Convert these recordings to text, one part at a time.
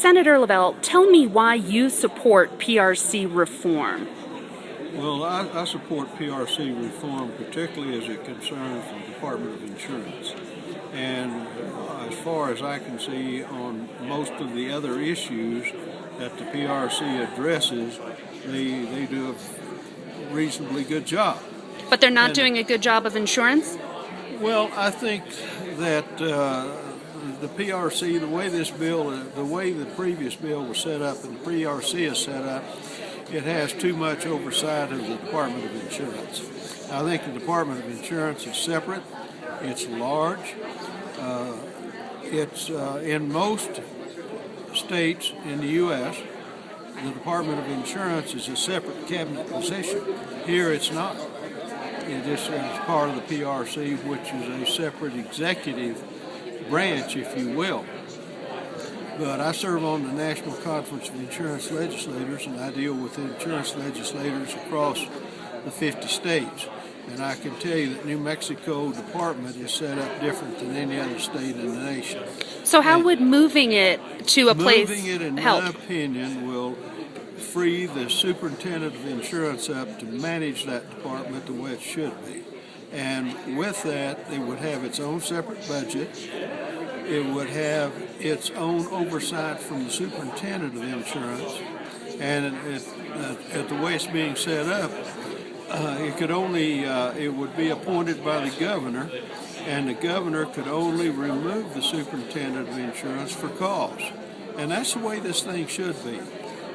Senator Leavell, tell me why you support PRC reform. Well, I support PRC reform, particularly as it concerns the Department of Insurance. And as far as I can see, on most of the other issues that the PRC addresses, they do a reasonably good job. But they're not doing a good job of insurance? Well, I think that the PRC, the way the previous bill was set up and the PRC is set up, it has too much oversight of the Department of Insurance. I think the Department of Insurance is separate. It's large. It's in most states in the U.S., the Department of Insurance is a separate cabinet position. Here it's not. It is part of the PRC, which is a separate executive branch, if you will. But I serve on the National Conference of Insurance Legislators, and I deal with insurance legislators across the 50 states. And I can tell you that New Mexico Department is set up different than any other state in the nation. So how would moving it to a place help? Moving it, in my opinion, will free the superintendent of insurance up to manage that department the way it should be. And with that, it would have its own separate budget. It would have its own oversight from the superintendent of insurance. And at the way it's being set up, it would be appointed by the governor, and the governor could only remove the superintendent of insurance for cause. And that's the way this thing should be.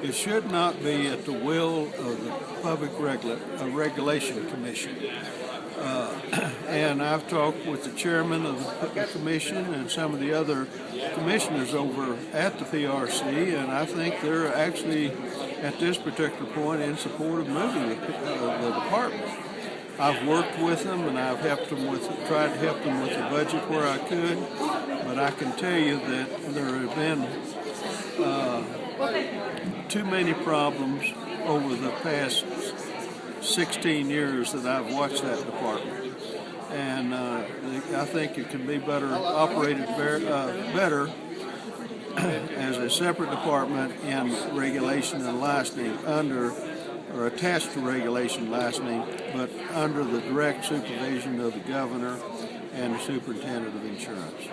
It should not be at the will of the Public Regulation Commission. And I've talked with the chairman of the commission and some of the other commissioners over at the PRC, and I think they're actually, at this particular point, in support of moving the department. I've worked with them, and I've tried to help them with the budget where I could, but I can tell you that there have been too many problems over the past 16 years that I've watched that department. And I think it can be better operated better as a separate department in regulation and licensing or attached to regulation and licensing, but under the direct supervision of the governor and the superintendent of insurance.